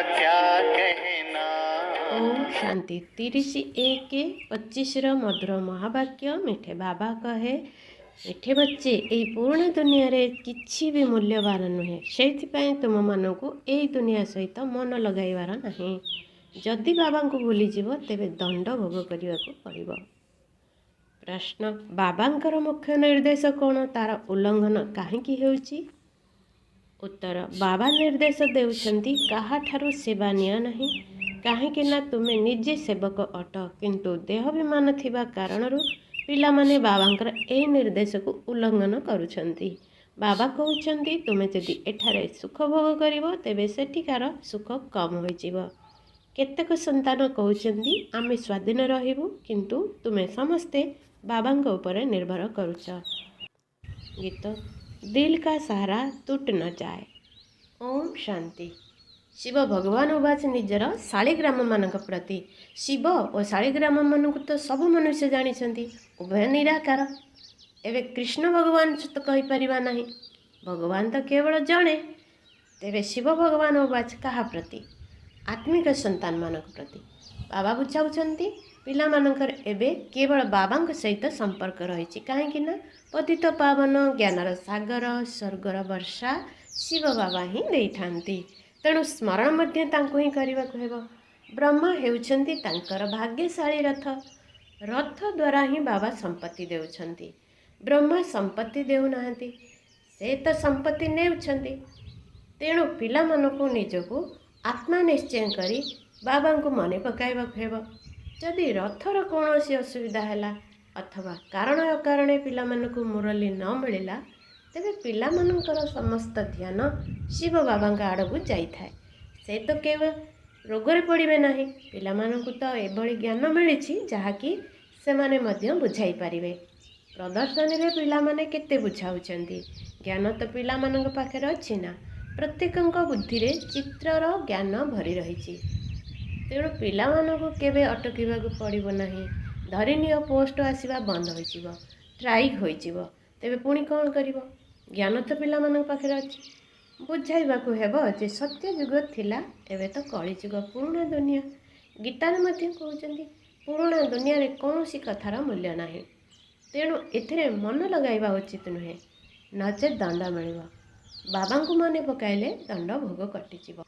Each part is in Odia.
क्या कहना। ओम शांति। 30/1/25 मधुर महावाक्य। मिठे बाबा कहे, मिठे बच्चे यही पुराणा दुनिया रे किछि भी मूल्यवान नुहे, से तुम मानू यही दुनिया सहित मन लगाइबार नहीं। जदि बाबा को भूलीजीव तेबे दंड भोग करने को पड़िबो। प्रश्न, बाबांकर मुख्य निर्देश कौन, तार उल्लंघन काहेकि हेउची? उत्तर, बाबा निर्देश देउछंती काहाठारु सेवा निया नहीं, काहेकि ना तुमे निजे सेवक अट, किंतु देहाभिमान थिबा कारणरू पिला माने बाबांकर ए निर्देश को उल्लंघन करुछंती। बाबा कहउछंती तुमे जदि एठारे सुख भोग करिवो तेबे सेठिकार सुख कम होइजिवो। केतेक संतान कहउछंती आमे स्वाधीन रहिबु, किंतु तुमे समस्ते बाबांक ऊपर निर्भर करुछ। गीत, दिल का सहारा टूट न जाए। ओम शांति। शिव भगवान उवाच निजर शालिग्राम मानक प्रति। शिव और शालिग्राम मानक तो सब मनुष्य जानिछंती, उभय निराकार। एवं कृष्ण भगवान तो कही परिबा नहीं, भगवान तो केवल जणे। तेरे शिव भगवान उवाच कहा प्रति? आत्मिक संतान मानक प्रति। बाबा बुझाउछंती पिला मानकर एबे केवल बाबांक सहित संपर्क रही, कहीं ना पतित पावन ज्ञानर सागर स्वर्गर वर्षा शिव बाबा ही देइथांती। तेणु स्मरण मध्य तांको ही करबाको हेबो। ब्रह्मा हेउछंती तांकर भाग्यशाली रथ। रथ द्वारा ही बाबा संपत्ति देउछंती। ब्रह्मा संपत्ति देउनाहांती, से तो संपत्ति नेउछंती। तेणु पिला मानकु निजको आत्मा निश्चय करी बाबा को मने पकाइबाको हेबो। जदि रथर कौन सी असुविधा है अथवा कारण अकारण पिला मानकु मुरली न मिलला, तेबे पिला मानकर समस्त ध्यान शिव बाबा आड़कू जाइए। से तो केवल रोगरे पड़े ना, पिला मानकु तो एभली ज्ञान मिली जहाँकि से माने मध्य बुझाई पारिबे। प्रदर्शन रे पिला माने केते बुझाउछंती, ज्ञान तो पिला मानक पाखरे अछि ना। प्रत्येकଙ୍କ बुद्धि रे चित्रर ज्ञान भरी रहिछि। तेणु पिला मानकु केबे अटकीबाकू पड़िबो नाही। धरिनिय पोस्ट आसीबा बंद होइजिवो, स्ट्राइक होइजिवो, तेबे पुणी कौन करिवो? ज्ञान तो पिला मानक पाखरे अछि। बुझाइबाकू हेबो जे सत्य युग थिला, एबे तो कଳି युग पुराणा दुनिया। गीतार मध्य कहउछंती पुराणा दुनिया रे कौनसी कथार मूल्य नाही। तेणु एथिरे मन लगाइबा उचित नुहे, नचे दंड मिलिबो। बाबांकु मने पकाइले दंड भोग कटिजिवो।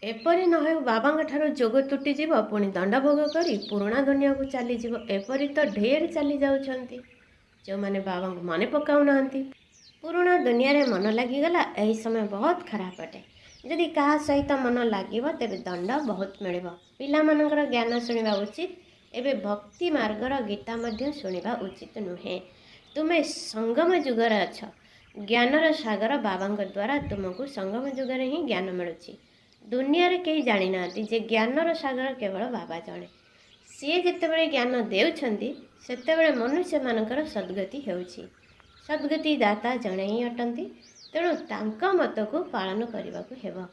एपरी न हो बाबांग ठारो जोग तुटिजिव, पुणी दंड भोग करी पुराणा दुनिया को चलीजिव। एपरी तो ढेर चली जाउछंती जो माने बाबा को मने पकाउ नाहंती। पुराणा दुनिया रे मन लागिगला, एही समय बहुत खराब अटे। जदि कहा सहित मन लागिव तेबे दंड बहुत मिलिव। पिला मानकर ज्ञान शुणिबा उचित। एबे भक्ति मार्गर गीता मध्य शुणिबा उचित नुहे। तुमे संगम युगरे अछ। ज्ञानर सागर बाबांग द्वारा तुमको संगम युगरे ही ज्ञान मिलुछि। दुनिया रे कहीं जानी नांती जे ज्ञानर सागर केवल बाबा जणे। सी जितेबले ज्ञान देउछंती सेतेबले मनुष्य मानकर सद्गति हेउछि। सद्गति दाता जणे ही अटंती। तेणु तांका मत को पालन करबाकू हेबो।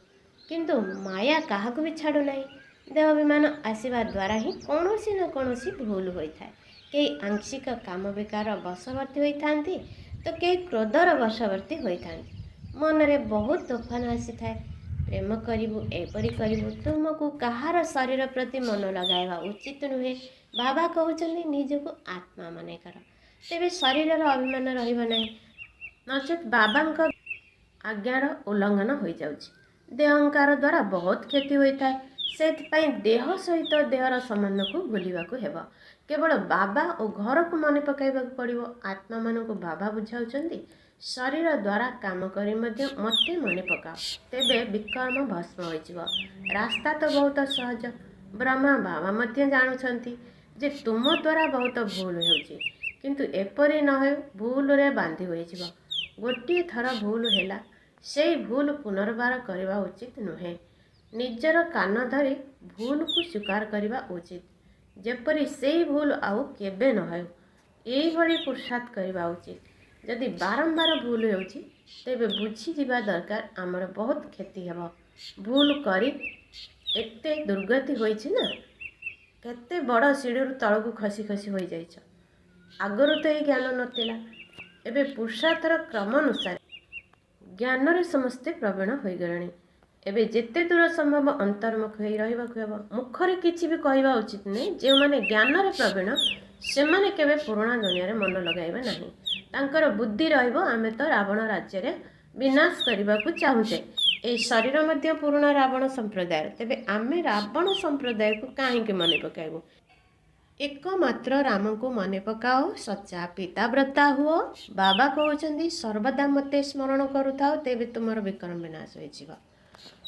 किंतु माया काहाकू भी छाड़ू नाही। देहाभिमान आसीबा द्वारा ही कौनसी न कौनसी भूल होइथाय। कई आंशिक काम विकार वशवर्ती होइथांती, तो कई क्रोधर वशवर्ती होइथांती। मन रे बहुत तोफान आसीथाय। प्रेम करिबु, एपरी करिबु, तुमको कहार शरीर प्रति मन लगाइबा उचित नुहे। बाबा कहउछंती निजको आत्मा माने कर, तेबे शरीरर अभिमान रहिबो नाही। नचेत बाबांक आज्ञार उल्लंघन होई जाउछि। देहंकार द्वारा बहुत क्षति होइथाय। सेथिपाई देह सहित देहर संबंध को भूलिबाकू हेबो। केवल बाबा और घर को मने पकाइबाकू पड़िबो। आत्मा मानकू बाबा बुझाउछंती शरीर द्वारा काम करी मते मने पकाओ, तेबे विकर्म भस्म होइजिवो। रास्ता तो बहुत सहज। ब्रह्मा बाबा मध्य जानुछंती जे तुम द्वारा बहुत भूल होउछि, किंतु एपरी न हो भूल रे बांधी होइजिवो। गोटे थर भूल हैला, सेई भूल पुनर्बार करबा उचित नुहे। निजर कान धरी भूल को स्वीकार करबा उचित, जेपरी सेई भूल आउ केबे न हो। एई भली पुरुषार्थ करबा उचित। जदि बारंबार भूल होउछि तेबे बुझी जिबा दरकार आमर बहुत क्षति हेबो। भूल करी एते दुर्गति होइछि ना, केते बड़ सीढ़ीरु तळकू खसी खसी होई जाइछ। आगरु तो एई ज्ञान नथिला, एबे पुरुषार्थर क्रम अनुसार ज्ञान रे समस्ते प्रवीण होई गलेनी। ଏବେ ଯେତେ ଦୂର ସମ୍ଭବ ଅନ୍ତର୍ମୁଖ ହୋଇ ରହିବାକୁ ହେବ। ମୁଖରେ କିଛି ବି କହିବା ଉଚିତ ନୁହେଁ। ଯେଉଁମାନେ ଜ୍ଞାନରେ ପ୍ରବୀଣ ସେମାନେ କେବେ ପୁରୁଣା ଦୁନିଆରେ ମନ ଲଗାଇବେ ନାହିଁ। ତାଙ୍କର ବୁଦ୍ଧି ରହିବ ଆମେ ତ ରାବଣ ରାଜ୍ୟରେ ବିନାଶ କରିବାକୁ ଚାହୁଁଛେ। ଏହି ଶରୀର ମଧ୍ୟ ପୁରୁଣା ରାବଣ ସମ୍ପ୍ରଦାୟର। ତେବେ ଆମେ ରାବଣ ସମ୍ପ୍ରଦାୟକୁ କାହିଁକି ମନେ ପକାଇବୁ? ଏକମାତ୍ର ରାମଙ୍କୁ ମନେ ପକାଅ, ସଚ୍ଚା ପିତାବ୍ରତା ହୁଅ। ବାବା କହୁଛନ୍ତି ସର୍ବଦା ମୋତେ ସ୍ମରଣ କରୁଥାଅ, ତେବେ ତୁମର ବିକ୍ରମ ବିନାଶ ହୋଇଯିବ।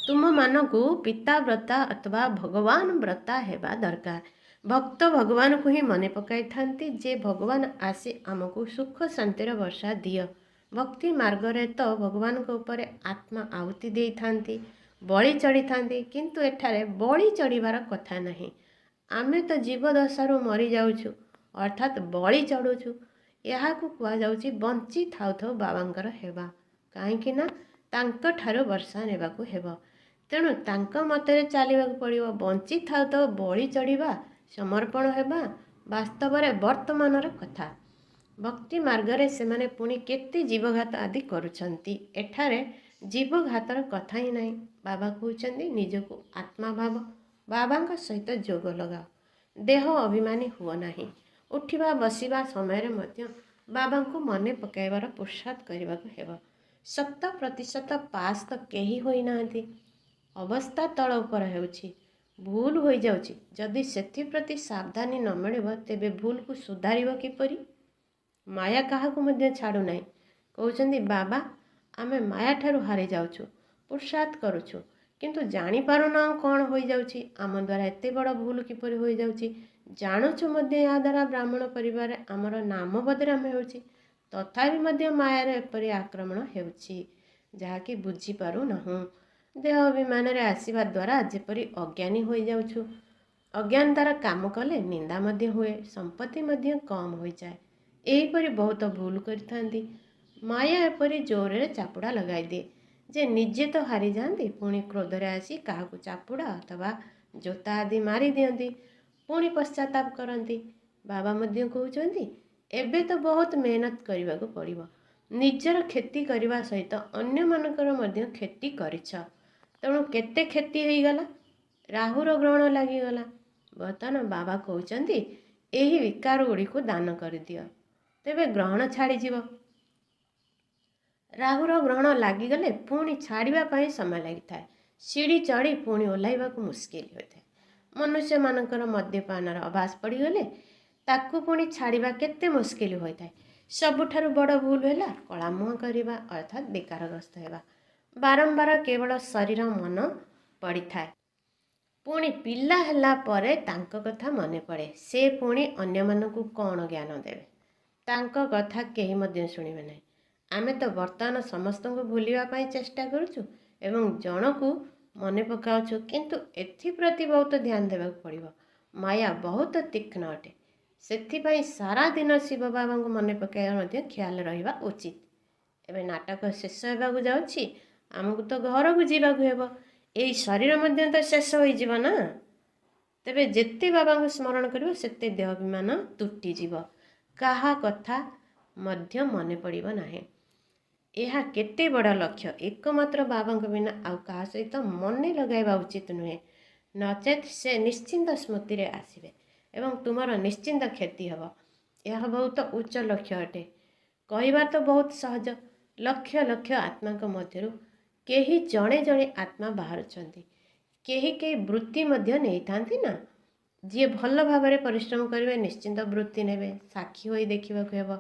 ତୁମମାନଙ୍କୁ ପିତାବ୍ରତା ଅଥବା ଭଗବାନ ବ୍ରତା ହେବା ଦରକାର। ଭକ୍ତ ଭଗବାନଙ୍କୁ ହିଁ ମନେ ପକାଇଥାନ୍ତି ଯେ ଭଗବାନ ଆସି ଆମକୁ ସୁଖ ଶାନ୍ତିର ବର୍ଷା ଦିଅ। ଭକ୍ତି ମାର୍ଗରେ ତ ଭଗବାନଙ୍କ ଉପରେ ଆତ୍ମା ଆହୁତି ଦେଇଥାନ୍ତି, ବଳି ଚଢ଼ିଥାନ୍ତି। କିନ୍ତୁ ଏଠାରେ ବଳି ଚଢ଼ିବାର କଥା ନାହିଁ। ଆମେ ତ ଜୀବଦଶାରୁ ମରିଯାଉଛୁ ଅର୍ଥାତ୍ ବଳି ଚଢ଼ୁଛୁ। ଏହାକୁ କୁହାଯାଉଛି ବଞ୍ଚି ଥାଉ ଥାଉ ବାବାଙ୍କର ହେବା। କାହିଁକି ନା ତାଙ୍କଠାରୁ ବର୍ଷା ନେବାକୁ ହେବ। ତେଣୁ ତାଙ୍କ ମତରେ ଚାଲିବାକୁ ପଡ଼ିବ। ବଞ୍ଚି ଥାଉ ଥାଉ ବଳି ଚଢ଼ିବା, ସମର୍ପଣ ହେବା ବାସ୍ତବରେ ବର୍ତ୍ତମାନର କଥା। ଭକ୍ତି ମାର୍ଗରେ ସେମାନେ ପୁଣି କେତେ ଜୀବଘାତ ଆଦି କରୁଛନ୍ତି। ଏଠାରେ ଜୀବଘାତର କଥା ହିଁ ନାହିଁ। ବାବା କହୁଛନ୍ତି ନିଜକୁ ଆତ୍ମା ଭାବ, ବାବାଙ୍କ ସହିତ ଯୋଗ ଲଗାଅ। ଦେହ ଅଭିମାନୀ ହୁଅ ନାହିଁ। ଉଠିବା ବସିବା ସମୟରେ ମଧ୍ୟ ବାବାଙ୍କୁ ମନେ ପକାଇବାର ପୁରୁଷାର୍ଥ କରିବାକୁ ହେବ। 100% ପାସ୍ ତ କେହି ହୋଇନାହାନ୍ତି। ଅବସ୍ଥା ତଳ ଉପର ହେଉଛି, ଭୁଲ ହୋଇଯାଉଛି। ଯଦି ସେଥିପ୍ରତି ସାବଧାନୀ ନ ମିଳିବ ତେବେ ଭୁଲକୁ ସୁଧାରିବ କିପରି? ମାୟା କାହାକୁ ମଧ୍ୟ ଛାଡ଼ୁନାହିଁ। କହୁଛନ୍ତି ବାବା ଆମେ ମାୟାଠାରୁ ହାରି ଯାଉଛୁ, ପୁରୁଷାର୍ଥ କରୁଛୁ କିନ୍ତୁ ଜାଣିପାରୁନାହୁଁ କ'ଣ ହୋଇଯାଉଛି। ଆମ ଦ୍ୱାରା ଏତେ ବଡ଼ ଭୁଲ କିପରି ହୋଇଯାଉଛି। ଜାଣୁଛୁ ମଧ୍ୟ ଏହାଦ୍ୱାରା ବ୍ରାହ୍ମଣ ପରିବାରରେ ଆମର ନାମ ବଦନାମ ହେଉଛି। ତଥାପି ମଧ୍ୟ ମାୟାର ଏପରି ଆକ୍ରମଣ ହେଉଛି ଯାହାକି ବୁଝିପାରୁନାହୁଁ। ଦେହ ଅଭିମାନରେ ଆସିବା ଦ୍ୱାରା ଯେପରି ଅଜ୍ଞାନୀ ହୋଇଯାଉଛୁ। ଅଜ୍ଞାନତାର କାମ କଲେ ନିନ୍ଦା ମଧ୍ୟ ହୁଏ, ସମ୍ପତ୍ତି ମଧ୍ୟ କମ୍ ହୋଇଯାଏ। ଏହିପରି ବହୁତ ଭୁଲ କରିଥାନ୍ତି। ମାୟା ଏପରି ଜୋରରେ ଚାପୁଡ଼ା ଲଗାଇଦିଏ ଯେ ନିଜେ ତ ହାରିଯାଆନ୍ତି, ପୁଣି କ୍ରୋଧରେ ଆସି କାହାକୁ ଚାପୁଡ଼ା ଅଥବା ଜୋତା ଆଦି ମାରି ଦିଅନ୍ତି, ପୁଣି ପଶ୍ଚାତାପ କରନ୍ତି। ବାବା ମଧ୍ୟ କହୁଛନ୍ତି ଏବେ ତ ବହୁତ ମେହନତ କରିବାକୁ ପଡ଼ିବ। ନିଜର କ୍ଷତି କରିବା ସହିତ ଅନ୍ୟମାନଙ୍କର ମଧ୍ୟ କ୍ଷତି କରିଛ। ତେଣୁ କେତେ କ୍ଷତି ହୋଇଗଲା, ରାହୁର ଗ୍ରହଣ ଲାଗିଗଲା। ବର୍ତ୍ତମାନ ବାବା କହୁଛନ୍ତି ଏହି ବିକାର ଗୁଡ଼ିକୁ ଦାନ କରିଦିଅ, ତେବେ ଗ୍ରହଣ ଛାଡ଼ିଯିବ। ରାହୁର ଗ୍ରହଣ ଲାଗିଗଲେ ପୁଣି ଛାଡ଼ିବା ପାଇଁ ସମୟ ଲାଗିଥାଏ। ସିଡ଼ି ଚଢ଼ି ପୁଣି ଓହ୍ଲାଇବାକୁ ମୁସ୍କିଲ ହୋଇଥାଏ। ମନୁଷ୍ୟମାନଙ୍କର ମଦ୍ୟପାନର ଅଭ୍ୟାସ ପଡ଼ିଗଲେ ତାକୁ ପୁଣି ଛାଡ଼ିବା କେତେ ମୁସ୍କିଲ ହୋଇଥାଏ। ସବୁଠାରୁ ବଡ଼ ଭୁଲ ହେଲା କଳାମୁହଁ କରିବା ଅର୍ଥାତ୍ ବିକାରଗ୍ରସ୍ତ ହେବା। ବାରମ୍ବାର କେବଳ ଶରୀର ମନ ପଡ଼ିଥାଏ। ପୁଣି ପିଲା ହେଲା ପରେ ତାଙ୍କ କଥା ମନେ ପଡ଼େ। ସେ ପୁଣି ଅନ୍ୟମାନଙ୍କୁ କ'ଣ ଜ୍ଞାନ ଦେବେ? ତାଙ୍କ କଥା କେହି ମଧ୍ୟ ଶୁଣିବେ ନାହିଁ। ଆମେ ତ ବର୍ତ୍ତମାନ ସମସ୍ତଙ୍କୁ ଭୁଲିବା ପାଇଁ ଚେଷ୍ଟା କରୁଛୁ ଏବଂ ଜଣକୁ ମନେ ପକାଉଛୁ, କିନ୍ତୁ ଏଥିପ୍ରତି ବହୁତ ଧ୍ୟାନ ଦେବାକୁ ପଡ଼ିବ। ମାୟା ବହୁତ ତୀକ୍ଷ୍ଣ ଅଟେ। ସେଥିପାଇଁ ସାରା ଦିନ ଶିବ ବାବାଙ୍କୁ ମନେ ପକାଇବା ମଧ୍ୟ ଖ୍ୟାଲ ରହିବା ଉଚିତ। ଏବେ ନାଟକ ଶେଷ ହେବାକୁ ଯାଉଛି, ଆମକୁ ତ ଘରକୁ ଯିବାକୁ ହେବ। ଏହି ଶରୀର ମଧ୍ୟ ତ ଶେଷ ହୋଇଯିବ ନା। ତେବେ ଯେତେ ବାବାଙ୍କୁ ସ୍ମରଣ କରିବ ସେତେ ଦେହ ଅଭିମାନ ତୁଟିଯିବ। କାହା କଥା ମଧ୍ୟ ମନେ ପଡ଼ିବ ନାହିଁ। ଏହା କେତେ ବଡ଼ ଲକ୍ଷ୍ୟ। ଏକମାତ୍ର ବାବାଙ୍କ ବିନା ଆଉ କାହା ସହିତ ମନେ ଲଗାଇବା ଉଚିତ ନୁହେଁ, ନଚେତ୍ ସେ ନିଶ୍ଚିନ୍ତ ସ୍ମୃତିରେ ଆସିବେ ଏବଂ ତୁମର ନିଶ୍ଚିନ୍ତ କ୍ଷତି ହେବ। ଏହା ବହୁତ ଉଚ୍ଚ ଲକ୍ଷ୍ୟ ଅଟେ। କହିବା ତ ବହୁତ ସହଜ। ଲକ୍ଷ ଲକ୍ଷ ଆତ୍ମାଙ୍କ ମଧ୍ୟରୁ କେହି ଜଣେ ଜଣେ ଆତ୍ମା ବାହାରୁଛନ୍ତି। କେହି କେହି ବୃତ୍ତି ମଧ୍ୟ ନେଇଥାନ୍ତି ନା। ଯିଏ ଭଲ ଭାବରେ ପରିଶ୍ରମ କରିବେ ନିଶ୍ଚିନ୍ତ ବୃତ୍ତି ନେବେ। ସାକ୍ଷୀ ହୋଇ ଦେଖିବାକୁ ହେବ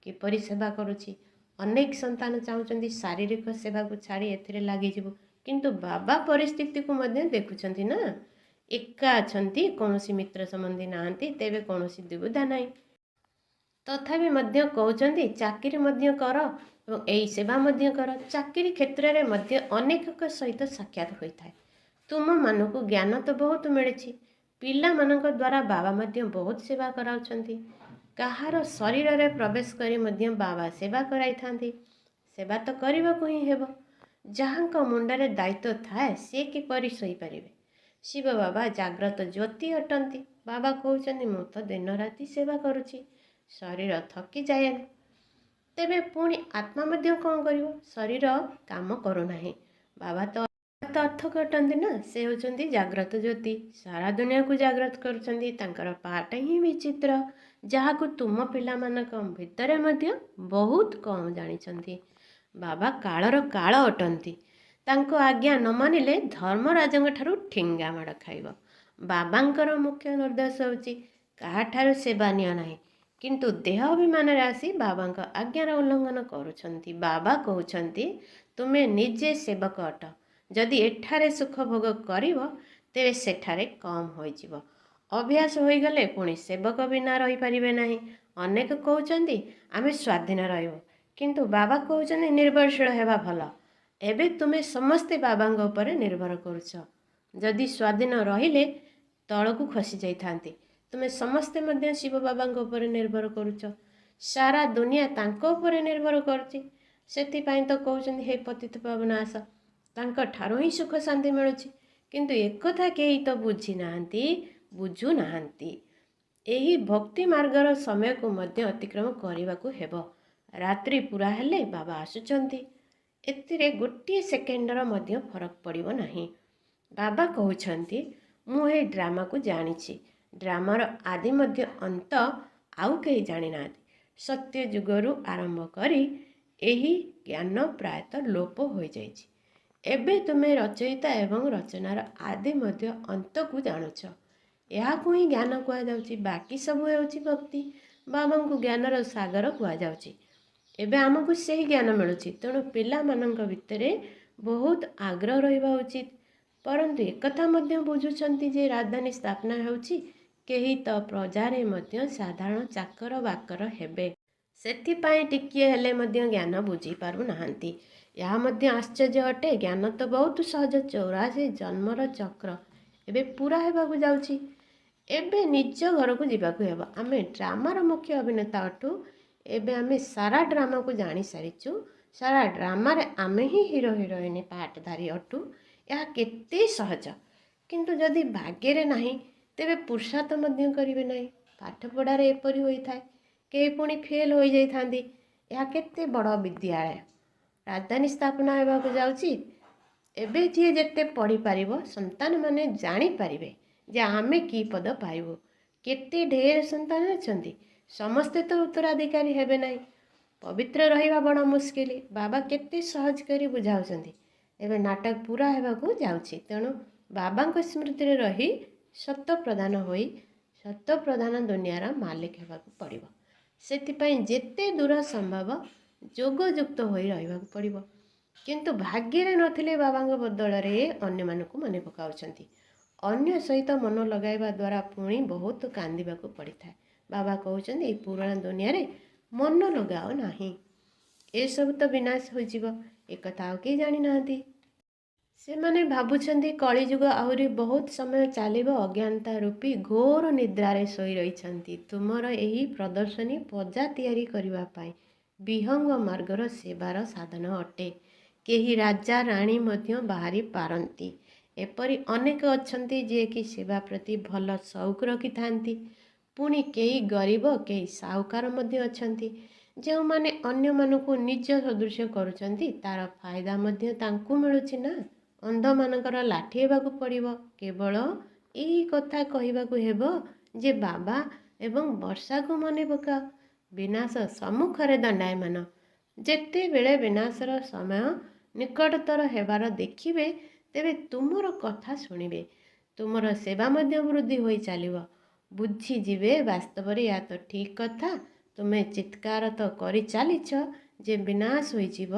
କିପରି ସେବା କରୁଛି। ଅନେକ ସନ୍ତାନ ଚାହୁଁଛନ୍ତି ଶାରୀରିକ ସେବାକୁ ଛାଡ଼ି ଏଥିରେ ଲାଗିଯିବୁ, କିନ୍ତୁ ବାବା ପରିସ୍ଥିତିକୁ ମଧ୍ୟ ଦେଖୁଛନ୍ତି ନା। ଏକା ଅଛନ୍ତି, କୌଣସି ମିତ୍ର ସମ୍ବନ୍ଧୀ ନାହାନ୍ତି, ତେବେ କୌଣସି ଦୁବିଧା ନାହିଁ। ତଥାପି ମଧ୍ୟ କହୁଛନ୍ତି ଚାକିରି ମଧ୍ୟ କର ଏବଂ ଏହି ସେବା ମଧ୍ୟ କର। ଚାକିରି କ୍ଷେତ୍ରରେ ମଧ୍ୟ ଅନେକଙ୍କ ସହିତ ସାକ୍ଷାତ ହୋଇଥାଏ। ତୁମମାନଙ୍କୁ ଜ୍ଞାନ ତ ବହୁତ ମିଳିଛି। ପିଲାମାନଙ୍କ ଦ୍ୱାରା ବାବା ମଧ୍ୟ ବହୁତ ସେବା କରାଉଛନ୍ତି। କାହାର ଶରୀରରେ ପ୍ରବେଶ କରି ମଧ୍ୟ ବାବା ସେବା କରାଇଥାନ୍ତି। ସେବା ତ କରିବାକୁ ହିଁ ହେବ। ଯାହାଙ୍କ ମୁଣ୍ଡରେ ଦାୟିତ୍ୱ ଥାଏ ସେ କିପରି ଶୋଇପାରିବେ? ଶିବ ବାବା ଜାଗ୍ରତ ଜ୍ୟୋତି ଅଟନ୍ତି। ବାବା କହୁଛନ୍ତି ମୁଁ ତ ଦିନ ରାତି ସେବା କରୁଛି, ଶରୀର ଥକିଯାଏ। ତେବେ ପୁଣି ଆତ୍ମା ମଧ୍ୟ କ'ଣ କରିବ? ଶରୀର କାମ କରୁନାହିଁ। ବାବା ତ ଜାଗ୍ରତ ଅର୍ଥ ଅଟନ୍ତି ନା। ସେ ହେଉଛନ୍ତି ଜାଗ୍ରତ ଜ୍ୟୋତି, ସାରା ଦୁନିଆକୁ ଜାଗ୍ରତ କରୁଛନ୍ତି। ତାଙ୍କର ପାଠ ହିଁ ବିଚିତ୍ର, ଯାହାକୁ ତୁମ ପିଲାମାନଙ୍କ ଭିତରେ ମଧ୍ୟ ବହୁତ କମ୍ ଜାଣିଛନ୍ତି। ବାବା କାଳର କାଳ ଅଟନ୍ତି। ତାଙ୍କ ଆଜ୍ଞା ନ ମାନିଲେ ଧର୍ମରାଜଙ୍କ ଠାରୁ ଠେଙ୍ଗା ମାଡ଼ ଖାଇବ। ବାବାଙ୍କର ମୁଖ୍ୟ ନିର୍ଦ୍ଦେଶ ହେଉଛି କାହାଠାରୁ ସେବା ନିଅ ନାହିଁ, କିନ୍ତୁ ଦେହ ଅଭିମାନରେ ଆସି ବାବାଙ୍କ ଆଜ୍ଞାର ଉଲ୍ଲଂଘନ କରୁଛନ୍ତି। ବାବା କହୁଛନ୍ତି ତୁମେ ନିଜେ ସେବକ ଅଟ। ଯଦି ଏଠାରେ ସୁଖ ଭୋଗ କରିବ ତେବେ ସେଠାରେ କମ୍ ହୋଇଯିବ। ଅଭ୍ୟାସ ହୋଇଗଲେ ପୁଣି ସେବକ ବିନା ରହିପାରିବେ ନାହିଁ। ଅନେକ କହୁଛନ୍ତି ଆମେ ସ୍ୱାଧୀନ ରହିବୁ, କିନ୍ତୁ ବାବା କହୁଛନ୍ତି ନିର୍ଭରଶୀଳ ହେବା ଭଲ। ଏବେ ତୁମେ ସମସ୍ତେ ବାବାଙ୍କ ଉପରେ ନିର୍ଭର କରୁଛ। ଯଦି ସ୍ୱାଧୀନ ରହିଲେ ତଳକୁ ଖସି ଯାଇଥାନ୍ତି। ତୁମେ ସମସ୍ତେ ମଧ୍ୟ ଶିବ ବାବାଙ୍କ ଉପରେ ନିର୍ଭର କରୁଛ। ସାରା ଦୁନିଆ ତାଙ୍କ ଉପରେ ନିର୍ଭର କରୁଛି। ସେଥିପାଇଁ ତ କହୁଛନ୍ତି ହେ ପତିତ ପାବନ ଆସ, ତାଙ୍କ ଠାରୁ ହିଁ ସୁଖ ଶାନ୍ତି ମିଳୁଛି। କିନ୍ତୁ ଏକଥା କେହି ତ ବୁଝୁନାହାନ୍ତି। ଏହି ଭକ୍ତି ମାର୍ଗର ସମୟକୁ ମଧ୍ୟ ଅତିକ୍ରମ କରିବାକୁ ହେବ। ରାତ୍ରି ପୁରା ହେଲେ ବାବା ଆସୁଛନ୍ତି। ଏଥିରେ ଗୋଟିଏ ସେକେଣ୍ଡର ମଧ୍ୟ ଫରକ ପଡ଼ିବ ନାହିଁ। ବାବା କହୁଛନ୍ତି ମୁଁ ଏହି ଡ୍ରାମାକୁ ଜାଣିଛି। ଡ୍ରାମାର ଆଦି ମଧ୍ୟ ଅନ୍ତ ଆଉ କେହି ଜାଣିନାହାନ୍ତି। ସତ୍ୟ ଯୁଗରୁ ଆରମ୍ଭ କରି ଏହି ଜ୍ଞାନ ପ୍ରାୟତଃ ଲୋପ ହୋଇଯାଇଛି। ଏବେ ତୁମେ ରଚୟିତା ଏବଂ ରଚନାର ଆଦି ମଧ୍ୟ ଅନ୍ତକୁ ଜାଣୁଛ। ଏହାକୁ ହିଁ ଜ୍ଞାନ କୁହାଯାଉଛି। ବାକି ସବୁ ହେଉଛି ଭକ୍ତି। ବାବାଙ୍କୁ ଜ୍ଞାନର ସାଗର କୁହାଯାଉଛି। ଏବେ ଆମକୁ ସେହି ଜ୍ଞାନ ମିଳୁଛି। ତେଣୁ ପିଲାମାନଙ୍କ ଭିତରେ ବହୁତ ଆଗ୍ରହ ରହିବା ଉଚିତ। ପରନ୍ତୁ ଏକଥା ମଧ୍ୟ ବୁଝୁଛନ୍ତି ଯେ ରାଜଧାନୀ ସ୍ଥାପନା ହେଉଛି, କେହି ତ ପ୍ରଜାରେ ମଧ୍ୟ ସାଧାରଣ ଚାକର ବାକର ହେବେ। ସେଥିପାଇଁ ଟିକିଏ ହେଲେ ମଧ୍ୟ ଜ୍ଞାନ ବୁଝିପାରୁନାହାନ୍ତି। ଏହା ମଧ୍ୟ ଆଶ୍ଚର୍ଯ୍ୟ ଅଟେ। ଜ୍ଞାନ ତ ବହୁତ ସହଜ। 84 ଜନ୍ମର ଚକ୍ର ଏବେ ପୁରା ହେବାକୁ ଯାଉଛି। ଏବେ ନିଜ ଘରକୁ ଯିବାକୁ ହେବ। ଆମେ ଡ୍ରାମାର ମୁଖ୍ୟ ଅଭିନେତା ଅଟୁ। ଏବେ ଆମେ ସାରା ଡ୍ରାମାକୁ ଜାଣିସାରିଛୁ। ସାରା ଡ୍ରାମାରେ ଆମେ ହିଁ ହିରୋ ହିରୋଇନ ପାର୍ଟଧାରୀ ଅଟୁ। ଏହା କେତେ ସହଜ। କିନ୍ତୁ ଯଦି ଭାଗ୍ୟରେ ନାହିଁ ତେବେ ପୁରୁଷାର୍ଥ ମଧ୍ୟ କରିବେ ନାହିଁ। ପାଠପଢ଼ାରେ ଏପରି ହୋଇଥାଏ, କେହି ପୁଣି ଫେଲ୍ ହୋଇଯାଇଥାନ୍ତି। ଏହା କେତେ ବଡ଼ ବିଦ୍ୟାଳୟ। ରାଜଧାନୀ ସ୍ଥାପନା ହେବାକୁ ଯାଉଛି। ଏବେ ଯିଏ ଯେତେ ପଢ଼ିପାରିବ ସନ୍ତାନମାନେ ଜାଣିପାରିବେ ଯେ ଆମେ କି ପଦ ପାଇବୁ। କେତେ ଢେର ସନ୍ତାନ ଅଛନ୍ତି, ସମସ୍ତେ ତ ଉତ୍ତରାଧିକାରୀ ହେବେ ନାହିଁ। ପବିତ୍ର ରହିବା ବଡ଼ ମୁସ୍କିଲ। ବାବା କେତେ ସହଜ କରି ବୁଝାଉଛନ୍ତି। ଏବେ ନାଟକ ପୁରା ହେବାକୁ ଯାଉଛି। ତେଣୁ ବାବାଙ୍କ ସ୍ମୃତିରେ ରହି ସତ ପ୍ରଧାନ ହୋଇ ସତ ପ୍ରଧାନ ଦୁନିଆର ମାଲିକ ହେବାକୁ ପଡ଼ିବ। ସେଥିପାଇଁ ଯେତେ ଦୂର ସମ୍ଭବ ଯୋଗଯୁକ୍ତ ହୋଇ ରହିବାକୁ ପଡ଼ିବ। କିନ୍ତୁ ଭାଗ୍ୟରେ ନଥିଲେ ବାବାଙ୍କ ବଦଳରେ ଅନ୍ୟମାନଙ୍କୁ ମନେ ପକାଉଛନ୍ତି। ଅନ୍ୟ ସହିତ ମନ ଲଗାଇବା ଦ୍ୱାରା ପୁଣି ବହୁତ କାନ୍ଦିବାକୁ ପଡ଼ିଥାଏ। ବାବା କହୁଛନ୍ତି ଏହି ପୁରୁଣା ଦୁନିଆରେ ମନ ଲଗାଅ ନାହିଁ, ଏସବୁ ତ ବିନାଶ ହୋଇଯିବ। ଏକଥା ଆଉ କେହି ଜାଣିନାହାନ୍ତି। ସେମାନେ ଭାବୁଛନ୍ତି କଳିଯୁଗ ଆହୁରି ବହୁତ ସମୟ ଚାଲିବ। ଅଜ୍ଞାନତା ରୂପୀ ଘୋର ନିଦ୍ରାରେ ଶୋଇ ରହିଛନ୍ତି। ତୁମର ଏହି ପ୍ରଦର୍ଶନୀ ପ୍ରଜା ତିଆରି କରିବା ପାଇଁ ବିହଙ୍ଗ ମାର୍ଗର ସେବାର ସାଧନ ଅଟେ। କେହି ରାଜା ରାଣୀ ମଧ୍ୟ ବାହାରି ପାରନ୍ତି। ଏପରି ଅନେକ ଅଛନ୍ତି ଯିଏକି ସେବା ପ୍ରତି ଭଲ ସଉକ ରଖିଥାନ୍ତି। ପୁଣି କେହି ଗରିବ, କେହି ସାହୁକାର ମଧ୍ୟ ଅଛନ୍ତି, ଯେଉଁମାନେ ଅନ୍ୟମାନଙ୍କୁ ନିଜ ସଦୃଶ କରୁଛନ୍ତି। ତାର ଫାଇଦା ମଧ୍ୟ ତାଙ୍କୁ ମିଳୁଛି ନା। ଅନ୍ଧମାନଙ୍କର ଲାଠି ହେବାକୁ ପଡ଼ିବ। କେବଳ ଏହି କଥା କହିବାକୁ ହେବ ଯେ ବାବା ଏବଂ ବର୍ଷାକୁ ମନେ ପକାଅ। ବିନାଶ ସମ୍ମୁଖରେ ଦଣ୍ଡାୟମାନ। ଯେତେବେଳେ ବିନାଶର ସମୟ ନିକଟତର ହେବାର ଦେଖିବେ ତେବେ ତୁମର କଥା ଶୁଣିବେ। ତୁମର ସେବା ମଧ୍ୟ ବୃଦ୍ଧି ହୋଇ ଚାଲିବ। ବୁଝିଯିବେ ବାସ୍ତବରେ ଏହା ତ ଠିକ୍ କଥା। ତୁମେ ଚିତ୍କାର ତ କରି ଚାଲିଛ ଯେ ବିନାଶ ହୋଇଯିବ।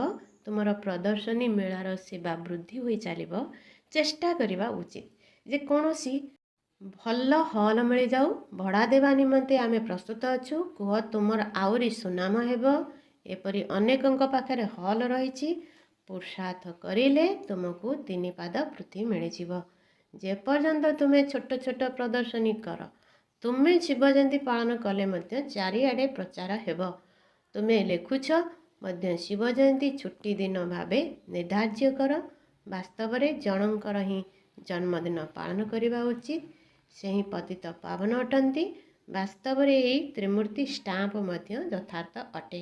ତୁମର ପ୍ରଦର୍ଶନୀ ମେଳାର ସେବା ବୃଦ୍ଧି ହୋଇ ଚାଲିବ। ଚେଷ୍ଟା କରିବା ଉଚିତ ଯେ କୌଣସି ଭଲ ହଲ୍ ମିଳିଯାଉ। ଭଡ଼ା ଦେବା ନିମନ୍ତେ ଆମେ ପ୍ରସ୍ତୁତ ଅଛୁ। କୁହ ତୁମର ଆହୁରି ସୁନାମ ହେବ। ଏପରି ଅନେକଙ୍କ ପାଖରେ ହଲ୍ ରହିଛି। ପୁରୁଷାର୍ଥ କରିଲେ ତୁମକୁ 3 ପାଦ ପୃଥ୍ୱୀ ମିଳିଯିବ। ଯେପର୍ଯ୍ୟନ୍ତ ତୁମେ ଛୋଟ ଛୋଟ ପ୍ରଦର୍ଶନୀ କର, ତୁମେ ଶିବ ଜୟନ୍ତୀ ପାଳନ କଲେ ମଧ୍ୟ ଚାରିଆଡ଼େ ପ୍ରଚାର ହେବ। ତୁମେ ଲେଖୁଛ ମଧ୍ୟ ଶିବ ଜୟନ୍ତୀ ଛୁଟି ଦିନ ଭାବେ ନିର୍ଦ୍ଧାର୍ଯ୍ୟ କର। ବାସ୍ତବରେ ଜଣଙ୍କର ହିଁ ଜନ୍ମଦିନ ପାଳନ କରିବା ଉଚିତ। ସେ ହିଁ ପତିତ ପାବନ ଅଟନ୍ତି। ବାସ୍ତବରେ ଏହି ତ୍ରିମୂର୍ତ୍ତି ଷ୍ଟାମ୍ପ ମଧ୍ୟ ଯଥାର୍ଥ ଅଟେ।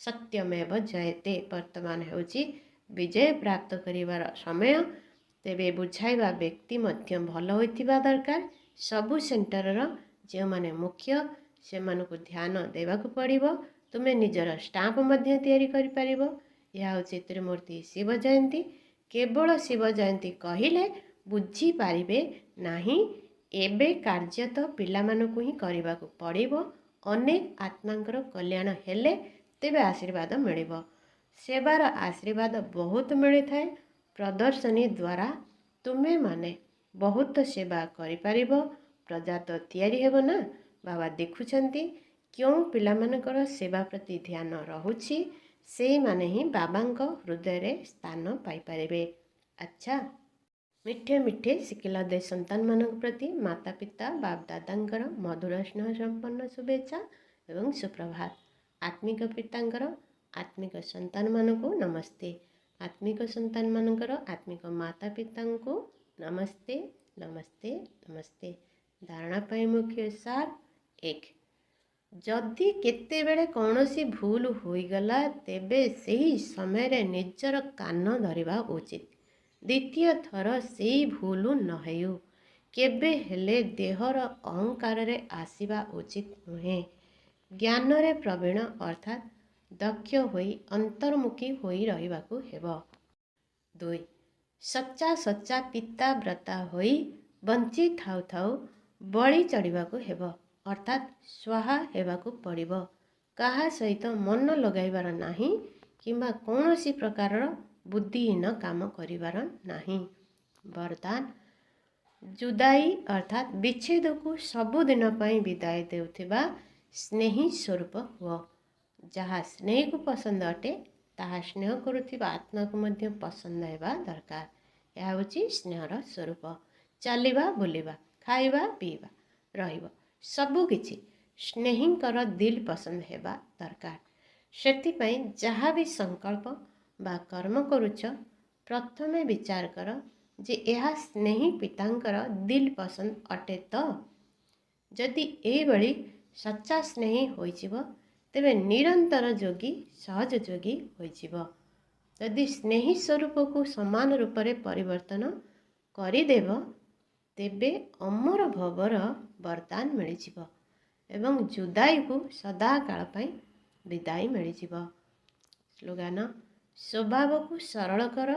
ସତ୍ୟମେବ ଜୟତେ। ବର୍ତ୍ତମାନ ହେଉଛି ବିଜୟ ପ୍ରାପ୍ତ କରିବାର ସମୟ। ତେବେ ବୁଝାଇବା ବ୍ୟକ୍ତି ମଧ୍ୟ ଭଲ ହୋଇଥିବା ଦରକାର। ସବୁ ସେଣ୍ଟରର ଯେଉଁମାନେ ମୁଖ୍ୟ ସେମାନଙ୍କୁ ଧ୍ୟାନ ଦେବାକୁ ପଡ଼ିବ। ତୁମେ ନିଜର ଷ୍ଟାମ୍ପ ମଧ୍ୟ ତିଆରି କରିପାରିବ। ଏହା ହେଉଛି ତ୍ରିମୂର୍ତ୍ତି ଶିବ ଜୟନ୍ତୀ। କେବଳ ଶିବ ଜୟନ୍ତୀ କହିଲେ ବୁଝିପାରିବେ ନାହିଁ। ଏବେ କାର୍ଯ୍ୟତଃ ପିଲାମାନଙ୍କୁ ହିଁ କରିବାକୁ ପଡ଼ିବ। ଅନେକ ଆତ୍ମାଙ୍କର କଲ୍ୟାଣ ହେଲେ ତେବେ ଆଶୀର୍ବାଦ ମିଳିବ। ସେବାର ଆଶୀର୍ବାଦ ବହୁତ ମିଳିଥାଏ। ପ୍ରଦର୍ଶନୀ ଦ୍ୱାରା ତୁମେମାନେ ବହୁତ ସେବା କରିପାରିବ। ପ୍ରଜା ତ ତିଆରି ହେବ ନା। ବାବା ଦେଖୁଛନ୍ତି କେଉଁ ପିଲାମାନଙ୍କର ସେବା ପ୍ରତି ଧ୍ୟାନ ରହୁଛି ସେଇମାନେ ହିଁ ବାବାଙ୍କ ହୃଦୟରେ ସ୍ଥାନ ପାଇପାରିବେ। ଆଚ୍ଛା, ମିଠେ ମିଠେ ଶିଖିଲା ଦେ ସନ୍ତାନମାନଙ୍କ ପ୍ରତି ମାତା ପିତା ବାପ ଦାଦାଙ୍କର ମଧୁର ସ୍ନେହ ସମ୍ପନ୍ନ ଶୁଭେଚ୍ଛା ଏବଂ ସୁପ୍ରଭାତ। ଆତ୍ମିକ ପିତାଙ୍କର ଆତ୍ମିକ ସନ୍ତାନମାନଙ୍କୁ ନମସ୍ତେ। ଆତ୍ମିକ ସନ୍ତାନମାନଙ୍କର ଆତ୍ମିକ ମାତା ପିତାଙ୍କୁ ନମସ୍ତେ ନମସ୍ତେ ନମସ୍ତେ। ଧାରଣା ପାଇଁ ମୁଖ୍ୟ ସାର 1। ଯଦି କେତେବେଳେ କୌଣସି ଭୁଲ ହୋଇଗଲା ତେବେ ସେହି ସମୟରେ ନିଜର କାନ ଧରିବା ଉଚିତ। ଦ୍ୱିତୀୟ ଥର ସେହି ଭୁଲ ନ ହେଉ। କେବେ ହେଲେ ଦେହର ଅହଙ୍କାରରେ ଆସିବା ଉଚିତ ନୁହେଁ। ଜ୍ଞାନରେ ପ୍ରବୀଣ ଅର୍ଥାତ୍ ଦକ୍ଷ ହୋଇ ଅନ୍ତର୍ମୁଖୀ ହୋଇ ରହିବାକୁ ହେବ। 2. ସଚ୍ଚା ପିତା ବ୍ରତା ହୋଇ ବଞ୍ଚି ଥାଉ ଥାଉ ବଳି ଚଢ଼ିବାକୁ ହେବ ଅର୍ଥାତ୍ ସ୍ୱାହା ହେବାକୁ ପଡ଼ିବ। କାହା ସହିତ ମନ ଲଗାଇବାର ନାହିଁ କିମ୍ବା କୌଣସି ପ୍ରକାରର ବୁଦ୍ଧିହୀନ କାମ କରିବାର ନାହିଁ। ବରଦାନ ଜୁଦାଇ ଅର୍ଥାତ୍ ବିଚ୍ଛେଦକୁ ସବୁଦିନ ପାଇଁ ବିଦାୟ ଦେଉଥିବା ସ୍ନେହୀ ସ୍ୱରୂପ ହୁଅ। ଯାହା ସ୍ନେହକୁ ପସନ୍ଦ ଅଟେ ତାହା ସ୍ନେହ କରୁଥିବା ଆତ୍ମାକୁ ମଧ୍ୟ ପସନ୍ଦ ହେବା ଦରକାର। ଏହା ହେଉଛି ସ୍ନେହର ସ୍ୱରୂପ। ଚାଲିବା ବୁଲିବା ଖାଇବା ପିଇବା ରହିବ ସବୁକିଛି ସ୍ନେହୀଙ୍କର ଦିଲ ପସନ୍ଦ ହେବା ଦରକାର। ସେଥିପାଇଁ ଯାହା ବି ସଂକଳ୍ପ ବା କର୍ମ କରୁଛ ପ୍ରଥମେ ବିଚାର କର ଯେ ଏହା ସ୍ନେହୀ ପିତାଙ୍କର ଦିଲ ପସନ୍ଦ ଅଟେ ତ। ଯଦି ଏଇଭଳି ସଚ୍ଚା ସ୍ନେହୀ ହୋଇଯିବ ତେବେ ନିରନ୍ତର ଯୋଗୀ ସହଜ ଯୋଗୀ ହୋଇଯିବ। ଯଦି ସ୍ନେହୀ ସ୍ୱରୂପକୁ ସମାନ ରୂପରେ ପରିବର୍ତ୍ତନ କରିଦେବ ତେବେ ଅମର ଭବର ବରଦାନ ମିଳିଯିବ ଏବଂ ଜୁଦାଇକୁ ସଦାକାଳ ପାଇଁ ବିଦାୟ ମିଳିଯିବ। ସ୍ଲୋଗାନ ସ୍ୱଭାବକୁ ସରଳ କର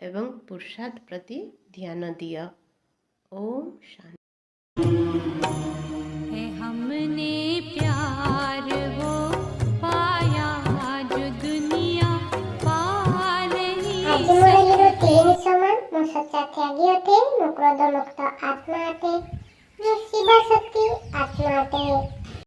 ଏବଂ ପୁରୁଷାର୍ଥ ପ୍ରତି ଧ୍ୟାନ ଦିଅ। ଓମ୍ ଶାନ୍ତି। हमने प्यार वो पाया जो दुनिया पा नहीं ଆଜି ମୋର ହିରୋ ତିନି ସମାନ। ମୁଁ ସଚ୍ଚା ତ୍ୟାଗୀ ଅଟେ। ମୁଁ କ୍ରୋଧ ମୁକ୍ତ ଆତ୍ମା ଅଟେ। ମୁଁ ଶିବ ଶକ୍ତି ଆତ୍ମା ଅଟେ।